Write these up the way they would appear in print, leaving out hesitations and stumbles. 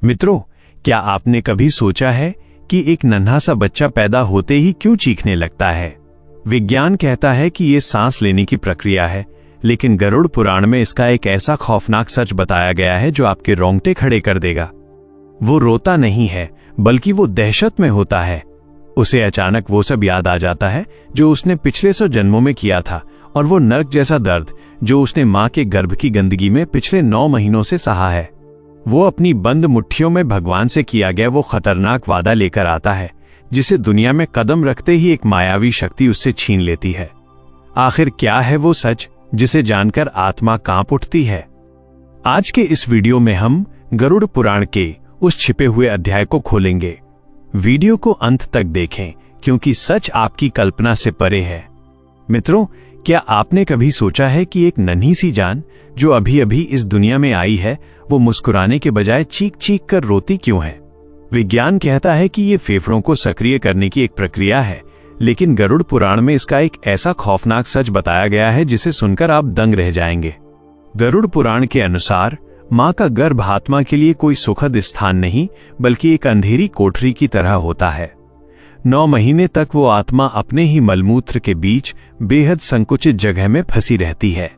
मित्रों, क्या आपने कभी सोचा है कि एक नन्हा सा बच्चा पैदा होते ही क्यों चीखने लगता है? विज्ञान कहता है कि ये सांस लेने की प्रक्रिया है, लेकिन गरुड़ पुराण में इसका एक ऐसा खौफनाक सच बताया गया है जो आपके रोंगटे खड़े कर देगा। वो रोता नहीं है, बल्कि वो दहशत में होता है। उसे अचानक वो सब याद आ जाता है जो उसने पिछले 100 जन्मों में किया था, और वो नर्क जैसा दर्द जो उसने मां के गर्भ की गंदगी में पिछले 9 महीनों से सहा है। वो अपनी बंद मुट्ठियों में भगवान से किया गया वो खतरनाक वादा लेकर आता है, जिसे दुनिया में कदम रखते ही एक मायावी शक्ति उससे छीन लेती है। आखिर क्या है वो सच जिसे जानकर आत्मा कांप उठती है? आज के इस वीडियो में हम गरुड़ पुराण के उस छिपे हुए अध्याय को खोलेंगे। वीडियो को अंत तक देखें, क्योंकि सच आपकी कल्पना से परे है। मित्रों, क्या आपने कभी सोचा है कि एक नन्ही सी जान जो अभी अभी इस दुनिया में आई है, वो मुस्कुराने के बजाय चीख चीख कर रोती क्यों है? विज्ञान कहता है कि ये फेफड़ों को सक्रिय करने की एक प्रक्रिया है, लेकिन गरुड़ पुराण में इसका एक ऐसा खौफनाक सच बताया गया है जिसे सुनकर आप दंग रह जाएंगे। गरुड़ पुराण के अनुसार मां का गर्भ आत्मा के लिए कोई सुखद स्थान नहीं, बल्कि एक अंधेरी कोठरी की तरह होता है। 9 महीने तक वो आत्मा अपने ही मलमूत्र के बीच बेहद संकुचित जगह में फंसी रहती है।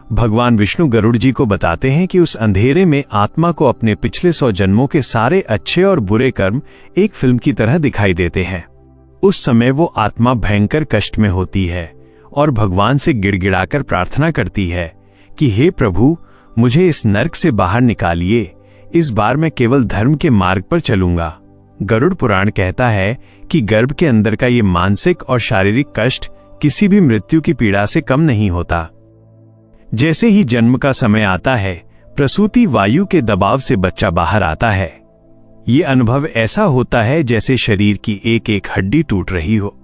भगवान विष्णु गरुड़ जी को बताते हैं कि उस अंधेरे में आत्मा को अपने पिछले 100 जन्मों के सारे अच्छे और बुरे कर्म एक फिल्म की तरह दिखाई देते हैं। उस समय वो आत्मा भयंकर कष्ट में होती है और भगवान से गिड़गिड़ाकर प्रार्थना करती है कि हे प्रभु, मुझे इस नर्क से बाहर निकालिए। इस बार मैं केवल धर्म के मार्ग पर चलूंगा। गरुड़ पुराण कहता है कि गर्भ के अंदर का ये मानसिक और शारीरिक कष्ट किसी भी मृत्यु की पीड़ा से कम नहीं होता। जैसे ही जन्म का समय आता है, प्रसूति वायु के दबाव से बच्चा बाहर आता है। ये अनुभव ऐसा होता है जैसे शरीर की एक एक हड्डी टूट रही हो।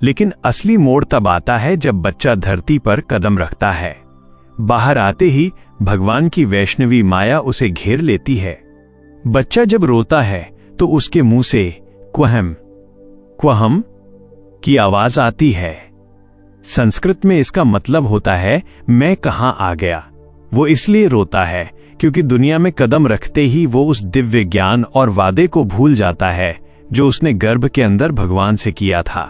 लेकिन असली मोड़ तब आता है जब बच्चा धरती पर कदम रखता है। बाहर आते ही भगवान की वैष्णवी माया उसे घेर लेती है। बच्चा जब रोता है तो उसके मुंह से क्वहम क्वहम की आवाज आती है। संस्कृत में इसका मतलब होता है मैं कहां आ गया। वो इसलिए रोता है क्योंकि दुनिया में कदम रखते ही वो उस दिव्य ज्ञान और वादे को भूल जाता है जो उसने गर्भ के अंदर भगवान से किया था।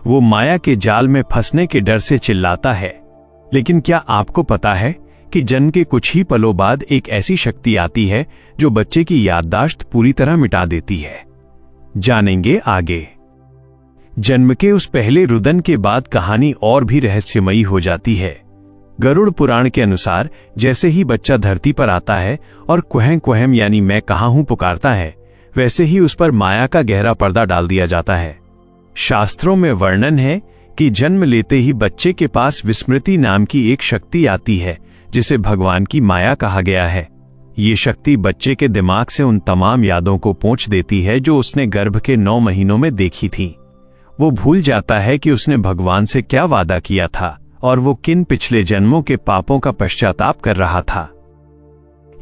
वो माया के जाल में फंसने के डर से चिल्लाता है। लेकिन क्या आपको पता है कि जन्म के कुछ ही पलों बाद एक ऐसी शक्ति आती है जो बच्चे की याददाश्त पूरी तरह मिटा देती है? जानेंगे आगे। जन्म के उस पहले रुदन के बाद कहानी और भी रहस्यमयी हो जाती है। गरुड़ पुराण के अनुसार जैसे ही बच्चा धरती पर आता है और क्वहम क्वहम यानी मैं कहां हूं पुकारता है, वैसे ही उस पर माया का गहरा पर्दा डाल दिया जाता है। शास्त्रों में वर्णन है कि जन्म लेते ही बच्चे के पास विस्मृति नाम की एक शक्ति आती है, जिसे भगवान की माया कहा गया है। ये शक्ति बच्चे के दिमाग से उन तमाम यादों को पोंछ देती है जो उसने गर्भ के 9 महीनों में देखी थी। वो भूल जाता है कि उसने भगवान से क्या वादा किया था और वो किन पिछले जन्मों के पापों का पश्चाताप कर रहा था।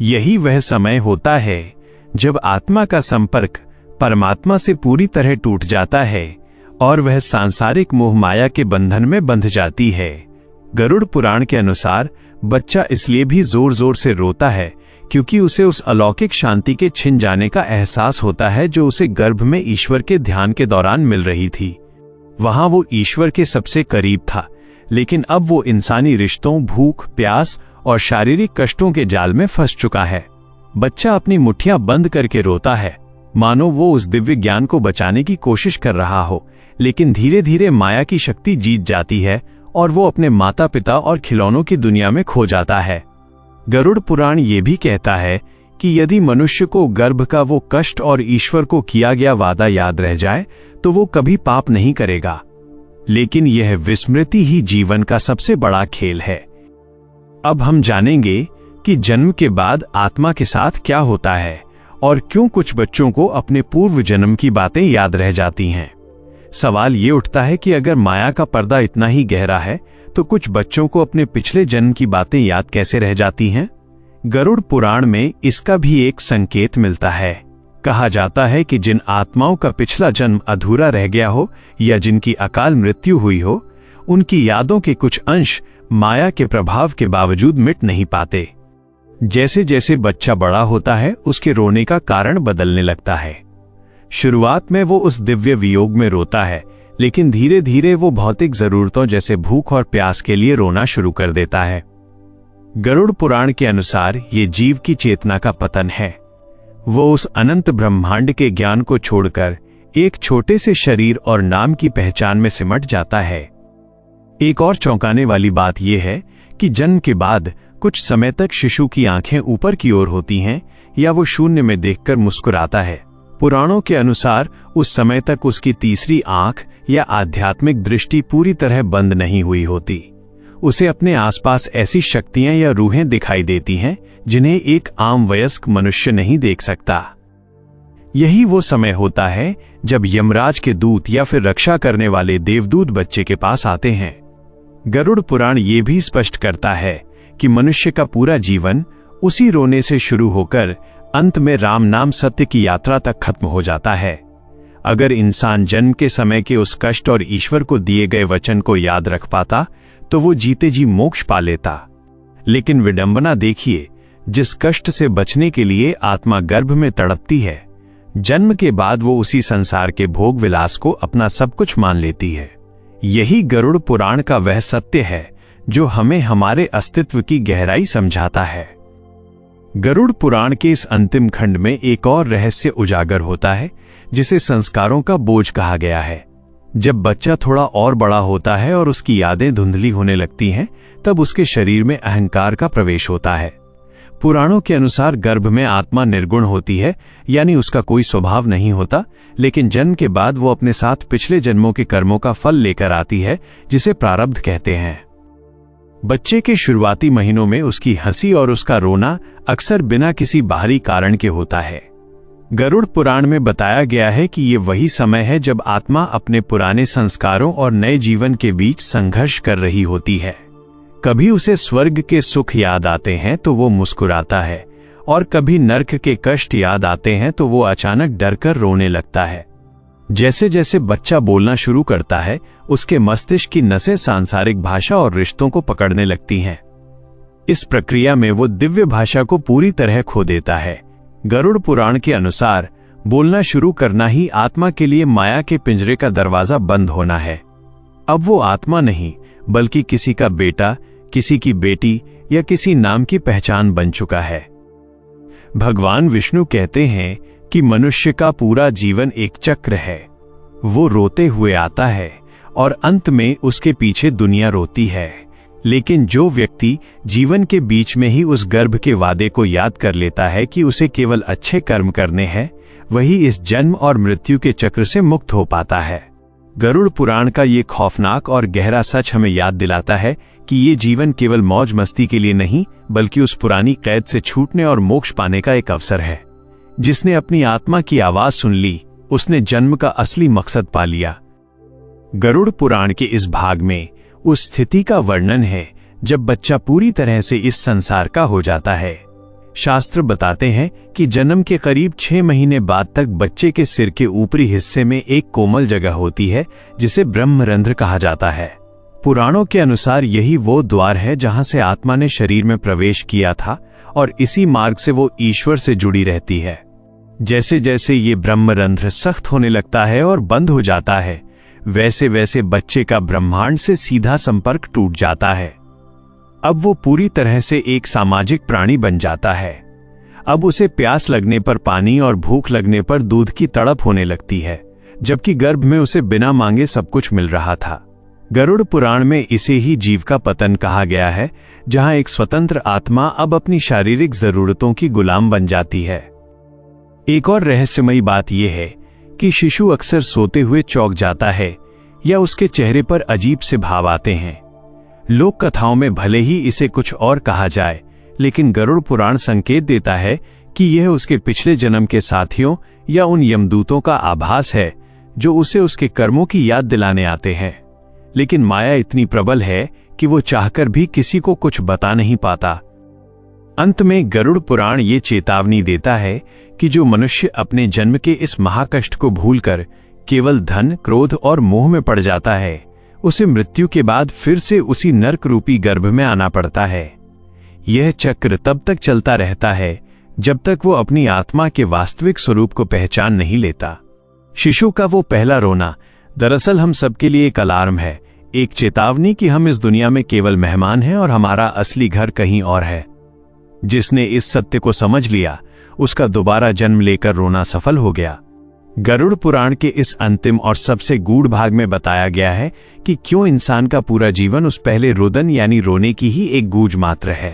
यही वह समय होता है जब आत्मा का संपर्क परमात्मा से पूरी तरह टूट जाता है और वह सांसारिक मोह माया के बंधन में बंध जाती है। गरुड़ पुराण के अनुसार बच्चा इसलिए भी जोर जोर से रोता है क्योंकि उसे उस अलौकिक शांति के छिन जाने का एहसास होता है जो उसे गर्भ में ईश्वर के ध्यान के दौरान मिल रही थी। वहां वो ईश्वर के सबसे करीब था, लेकिन अब वो इंसानी रिश्तों, भूख, प्यास और शारीरिक कष्टों के जाल में फंस चुका है। बच्चा अपनी मुट्ठियां बंद करके रोता है, मानो वो उस दिव्य ज्ञान को बचाने की कोशिश कर रहा हो, लेकिन धीरे धीरे माया की शक्ति जीत जाती है और वो अपने माता पिता और खिलौनों की दुनिया में खो जाता है। गरुड़ पुराण ये भी कहता है कि यदि मनुष्य को गर्भ का वो कष्ट और ईश्वर को किया गया वादा याद रह जाए तो वो कभी पाप नहीं करेगा। लेकिन यह विस्मृति ही जीवन का सबसे बड़ा खेल है। अब हम जानेंगे कि जन्म के बाद आत्मा के साथ क्या होता है और क्यों कुछ बच्चों को अपने पूर्व जन्म की बातें याद रह जाती हैं। सवाल ये उठता है कि अगर माया का पर्दा इतना ही गहरा है तो कुछ बच्चों को अपने पिछले जन्म की बातें याद कैसे रह जाती हैं? गरुड़ पुराण में इसका भी एक संकेत मिलता है। कहा जाता है कि जिन आत्माओं का पिछला जन्म अधूरा रह गया हो या जिनकी अकाल मृत्यु हुई हो, उनकी यादों के कुछ अंश माया के प्रभाव के बावजूद मिट नहीं पाते। जैसे जैसे बच्चा बड़ा होता है उसके रोने का कारण बदलने लगता है। शुरुआत में वो उस दिव्य वियोग में रोता है, लेकिन धीरे धीरे वो भौतिक जरूरतों जैसे भूख और प्यास के लिए रोना शुरू कर देता है। गरुड़ पुराण के अनुसार ये जीव की चेतना का पतन है। वो उस अनंत ब्रह्मांड के ज्ञान को छोड़कर एक छोटे से शरीर और नाम की पहचान में सिमट जाता है। एक और चौंकाने वाली बात यह है कि जन्म के बाद कुछ समय तक शिशु की आंखें ऊपर की ओर होती हैं या वो शून्य में देखकर मुस्कुराता है। पुराणों के अनुसार उस समय तक उसकी तीसरी आंख या आध्यात्मिक दृष्टि पूरी तरह बंद नहीं हुई होती। उसे अपने आसपास ऐसी शक्तियां या रूहें दिखाई देती हैं जिन्हें एक आम वयस्क मनुष्य नहीं देख सकता। यही वो समय होता है जब यमराज के दूत या फिर रक्षा करने वाले देवदूत बच्चे के पास आते हैं। गरुड़ पुराण ये भी स्पष्ट करता है कि मनुष्य का पूरा जीवन उसी रोने से शुरू होकर अंत में राम नाम सत्य की यात्रा तक खत्म हो जाता है। अगर इंसान जन्म के समय के उस कष्ट और ईश्वर को दिए गए वचन को याद रख पाता तो वो जीते जी मोक्ष पा लेता। लेकिन विडंबना देखिए, जिस कष्ट से बचने के लिए आत्मा गर्भ में तड़पती है, जन्म के बाद वो उसी संसार के भोग विलास को अपना सब कुछ मान लेती है। यही गरुड़ पुराण का वह सत्य है जो हमें हमारे अस्तित्व की गहराई समझाता है। गरुड़ पुराण के इस अंतिम खंड में एक और रहस्य उजागर होता है जिसे संस्कारों का बोझ कहा गया है। जब बच्चा थोड़ा और बड़ा होता है और उसकी यादें धुंधली होने लगती हैं, तब उसके शरीर में अहंकार का प्रवेश होता है। पुराणों के अनुसार गर्भ में आत्मा निर्गुण होती है, यानी उसका कोई स्वभाव नहीं होता, लेकिन जन्म के बाद वो अपने साथ पिछले जन्मों के कर्मों का फल लेकर आती है, जिसे प्रारब्ध कहते हैं। बच्चे के शुरुआती महीनों में उसकी हंसी और उसका रोना अक्सर बिना किसी बाहरी कारण के होता है। गरुड़ पुराण में बताया गया है कि ये वही समय है जब आत्मा अपने पुराने संस्कारों और नए जीवन के बीच संघर्ष कर रही होती है। कभी उसे स्वर्ग के सुख याद आते हैं तो वो मुस्कुराता है, और कभी नर्क के कष्ट याद आते हैं तो वो अचानक डरकर रोने लगता है। जैसे जैसे बच्चा बोलना शुरू करता है, उसके मस्तिष्क की नसें सांसारिक भाषा और रिश्तों को पकड़ने लगती हैं। इस प्रक्रिया में वो दिव्य भाषा को पूरी तरह खो देता है। गरुड़ पुराण के अनुसार बोलना शुरू करना ही आत्मा के लिए माया के पिंजरे का दरवाजा बंद होना है। अब वो आत्मा नहीं, बल्कि किसी का बेटा, किसी की बेटी या किसी नाम की पहचान बन चुका है। भगवान विष्णु कहते हैं कि मनुष्य का पूरा जीवन एक चक्र है। वो रोते हुए आता है और अंत में उसके पीछे दुनिया रोती है। लेकिन जो व्यक्ति जीवन के बीच में ही उस गर्भ के वादे को याद कर लेता है कि उसे केवल अच्छे कर्म करने हैं, वही इस जन्म और मृत्यु के चक्र से मुक्त हो पाता है। गरुड़ पुराण का ये खौफनाक और गहरा सच हमें याद दिलाता है कि ये जीवन केवल मौज मस्ती के लिए नहीं, बल्कि उस पुरानी कैद से छूटने और मोक्ष पाने का एक अवसर है। जिसने अपनी आत्मा की आवाज सुन ली, उसने जन्म का असली मकसद पा लिया। गरुड़ पुराण के इस भाग में उस स्थिति का वर्णन है जब बच्चा पूरी तरह से इस संसार का हो जाता है। शास्त्र बताते हैं कि जन्म के करीब 6 महीने बाद तक बच्चे के सिर के ऊपरी हिस्से में एक कोमल जगह होती है जिसे ब्रह्मरंध्र कहा जाता है। पुराणों के अनुसार यही वो द्वार है जहां से आत्मा ने शरीर में प्रवेश किया था, और इसी मार्ग से वो ईश्वर से जुड़ी रहती है। जैसे जैसे ये ब्रह्मरंध्र सख्त होने लगता है और बंद हो जाता है, वैसे वैसे बच्चे का ब्रह्मांड से सीधा संपर्क टूट जाता है। अब वो पूरी तरह से एक सामाजिक प्राणी बन जाता है। अब उसे प्यास लगने पर पानी और भूख लगने पर दूध की तड़प होने लगती है, जबकि गर्भ में उसे बिना मांगे सब कुछ मिल रहा था। गरुड़ पुराण में इसे ही जीव का पतन कहा गया है, जहां एक स्वतंत्र आत्मा अब अपनी शारीरिक जरूरतों की गुलाम बन जाती है। एक और रहस्यमयी बात यह है कि शिशु अक्सर सोते हुए चौंक जाता है या उसके चेहरे पर अजीब से भाव आते हैं। लोक कथाओं में भले ही इसे कुछ और कहा जाए, लेकिन गरुड़ पुराण संकेत देता है कि यह उसके पिछले जन्म के साथियों या उन यमदूतों का आभास है जो उसे उसके कर्मों की याद दिलाने आते हैं। लेकिन माया इतनी प्रबल है कि वो चाहकर भी किसी को कुछ बता नहीं पाता। अंत में गरुड़ पुराण ये चेतावनी देता है कि जो मनुष्य अपने जन्म के इस महाकष्ट को भूलकर केवल धन, क्रोध और मोह में पड़ जाता है, उसे मृत्यु के बाद फिर से उसी नर्क रूपी गर्भ में आना पड़ता है। यह चक्र तब तक चलता रहता है जब तक वो अपनी आत्मा के वास्तविक स्वरूप को पहचान नहीं लेता। शिशु का वो पहला रोना दरअसल हम सबके लिए एक अलार्म है, एक चेतावनी कि हम इस दुनिया में केवल मेहमान हैं और हमारा असली घर कहीं और है। जिसने इस सत्य को समझ लिया उसका दोबारा जन्म लेकर रोना सफल हो गया। गरुड़ पुराण के इस अंतिम और सबसे गूढ़ भाग में बताया गया है कि क्यों इंसान का पूरा जीवन उस पहले रुदन यानी रोने की ही एक गूंज मात्र है।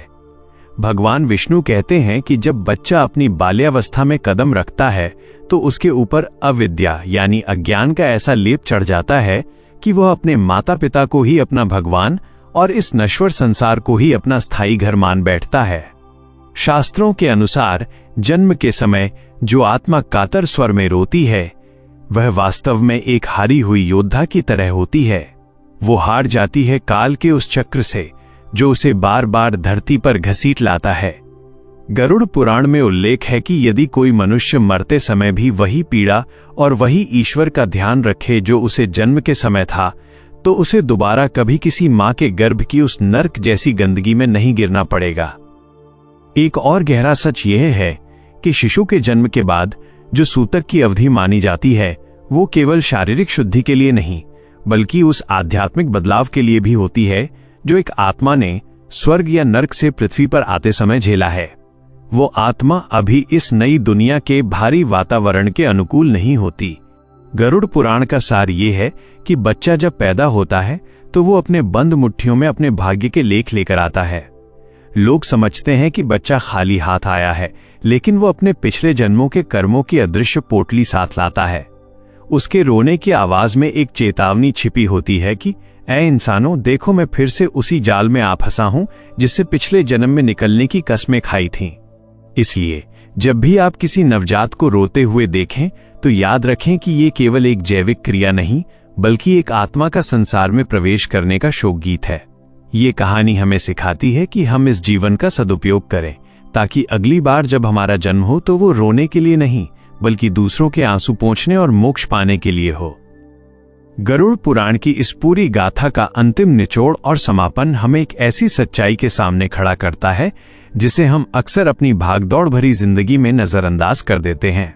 भगवान विष्णु कहते हैं कि जब बच्चा अपनी बाल्यावस्था में कदम रखता है तो उसके ऊपर अविद्या यानी अज्ञान का ऐसा लेप चढ़ जाता है कि वह अपने माता पिता को ही अपना भगवान और इस नश्वर संसार को ही अपना स्थायी घर मान बैठता है। शास्त्रों के अनुसार जन्म के समय जो आत्मा कातर स्वर में रोती है वह वास्तव में एक हारी हुई योद्धा की तरह होती है। वो हार जाती है काल के उस चक्र से जो उसे बार बार धरती पर घसीट लाता है। गरुड़ पुराण में उल्लेख है कि यदि कोई मनुष्य मरते समय भी वही पीड़ा और वही ईश्वर का ध्यान रखे जो उसे जन्म के समय था, तो उसे दोबारा कभी किसी मां के गर्भ की उस नर्क जैसी गंदगी में नहीं गिरना पड़ेगा। एक और गहरा सच यह है कि शिशु के जन्म के बाद जो सूतक की अवधि मानी जाती है वो केवल शारीरिक शुद्धि के लिए नहीं बल्कि उस आध्यात्मिक बदलाव के लिए भी होती है जो एक आत्मा ने स्वर्ग या नर्क से पृथ्वी पर आते समय झेला है। वो आत्मा अभी इस नई दुनिया के भारी वातावरण के अनुकूल नहीं होती। गरुड़ पुराण का सार ये है कि बच्चा जब पैदा होता है तो वो अपने बंद मुट्ठियों में अपने भाग्य के लेख लेकर आता है। लोग समझते हैं कि बच्चा खाली हाथ आया है, लेकिन वो अपने पिछले जन्मों के कर्मों की अदृश्य पोटली साथ लाता है। उसके रोने की आवाज में एक चेतावनी छिपी होती है कि ऐ इंसानों, देखो मैं फिर से उसी जाल में आ फंसा हूं जिससे पिछले जन्म में निकलने की कसमें खाई थीं। इसलिए जब भी आप किसी नवजात को रोते हुए देखें तो याद रखें कि ये केवल एक जैविक क्रिया नहीं बल्कि एक आत्मा का संसार में प्रवेश करने का शोक गीत है। ये कहानी हमें सिखाती है कि हम इस जीवन का सदुपयोग करें ताकि अगली बार जब हमारा जन्म हो तो वो रोने के लिए नहीं बल्कि दूसरों के आंसू पोंछने और मोक्ष पाने के लिए हो। गरुड़ पुराण की इस पूरी गाथा का अंतिम निचोड़ और समापन हमें एक ऐसी सच्चाई के सामने खड़ा करता है जिसे हम अक्सर अपनी भागदौड़ भरी जिंदगी में नजरअंदाज कर देते हैं।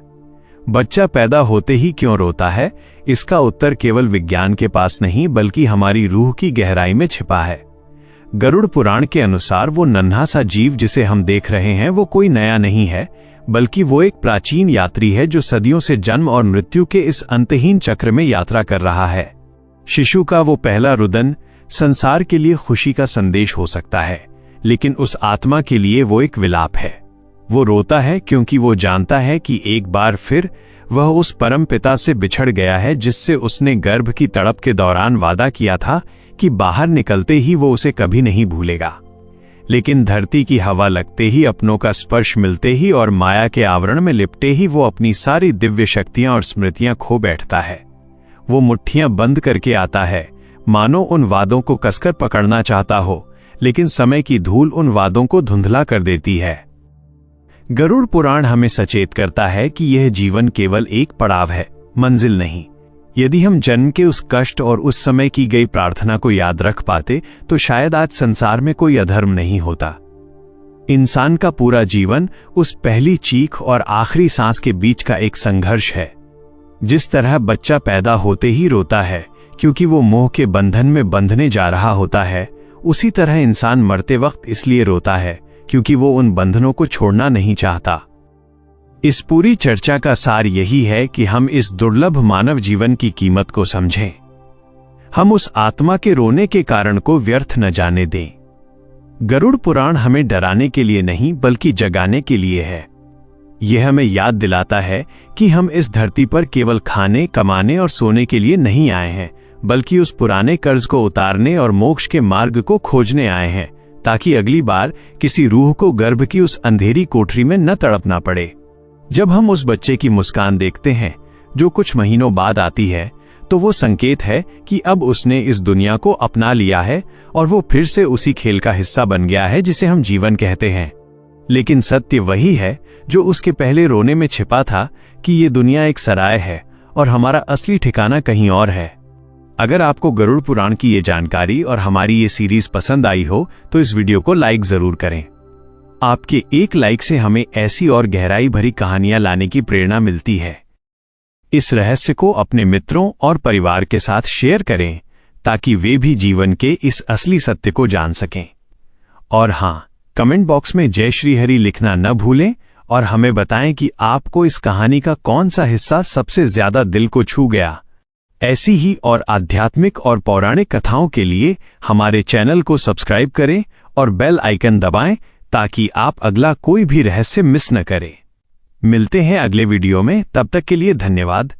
बच्चा पैदा होते ही क्यों रोता है, इसका उत्तर केवल विज्ञान के पास नहीं बल्कि हमारी रूह की गहराई में छिपा है। गरुड़ पुराण के अनुसार वो नन्हा सा जीव जिसे हम देख रहे हैं वो कोई नया नहीं है बल्कि वो एक प्राचीन यात्री है जो सदियों से जन्म और मृत्यु के इस अंतहीन चक्र में यात्रा कर रहा है। शिशु का वो पहला रुदन संसार के लिए खुशी का संदेश हो सकता है, लेकिन उस आत्मा के लिए वो एक विलाप है। वो रोता है क्योंकि वो जानता है कि एक बार फिर वह उस परम पिता से बिछड़ गया है जिससे उसने गर्भ की तड़प के दौरान वादा किया था कि बाहर निकलते ही वो उसे कभी नहीं भूलेगा। लेकिन धरती की हवा लगते ही, अपनों का स्पर्श मिलते ही और माया के आवरण में लिपटे ही वो अपनी सारी दिव्य शक्तियां और स्मृतियां खो बैठता है। वो मुट्ठियां बंद करके आता है, मानो उन वादों को कसकर पकड़ना चाहता हो, लेकिन समय की धूल उन वादों को धुंधला कर देती है। गरुड़ पुराण हमें सचेत करता है कि यह जीवन केवल एक पड़ाव है, मंजिल नहीं। यदि हम जन्म के उस कष्ट और उस समय की गई प्रार्थना को याद रख पाते तो शायद आज संसार में कोई अधर्म नहीं होता। इंसान का पूरा जीवन उस पहली चीख और आखिरी सांस के बीच का एक संघर्ष है। जिस तरह बच्चा पैदा होते ही रोता है क्योंकि वो मोह के बंधन में बंधने जा रहा होता है, उसी तरह इंसान मरते वक्त इसलिए रोता है क्योंकि वो उन बंधनों को छोड़ना नहीं चाहता। इस पूरी चर्चा का सार यही है कि हम इस दुर्लभ मानव जीवन की कीमत को समझें। हम उस आत्मा के रोने के कारण को व्यर्थ न जाने दें। गरुड़ पुराण हमें डराने के लिए नहीं बल्कि जगाने के लिए है। यह हमें याद दिलाता है कि हम इस धरती पर केवल खाने, कमाने और सोने के लिए नहीं आए हैं बल्कि उस पुराने कर्ज को उतारने और मोक्ष के मार्ग को खोजने आए हैं, ताकि अगली बार किसी रूह को गर्भ की उस अंधेरी कोठरी में न तड़पना पड़े। जब हम उस बच्चे की मुस्कान देखते हैं जो कुछ महीनों बाद आती है, तो वो संकेत है कि अब उसने इस दुनिया को अपना लिया है और वो फिर से उसी खेल का हिस्सा बन गया है जिसे हम जीवन कहते हैं। लेकिन सत्य वही है जो उसके पहले रोने में छिपा था कि ये दुनिया एक सराय है और हमारा असली ठिकाना कहीं और है। अगर आपको गरुड़ पुराण की ये जानकारी और हमारी ये सीरीज पसंद आई हो तो इस वीडियो को लाइक जरूर करें। आपके एक लाइक से हमें ऐसी और गहराई भरी कहानियां लाने की प्रेरणा मिलती है। इस रहस्य को अपने मित्रों और परिवार के साथ शेयर करें ताकि वे भी जीवन के इस असली सत्य को जान सकें। और हां, कमेंट बॉक्स में जय श्री हरि लिखना न भूलें और हमें बताएं कि आपको इस कहानी का कौन सा हिस्सा सबसे ज्यादा दिल को छू गया। ऐसी ही और आध्यात्मिक और पौराणिक कथाओं के लिए हमारे चैनल को सब्सक्राइब करें और बेल आइकन दबाएं ताकि आप अगला कोई भी रहस्य मिस न करें। मिलते हैं अगले वीडियो में, तब तक के लिए धन्यवाद।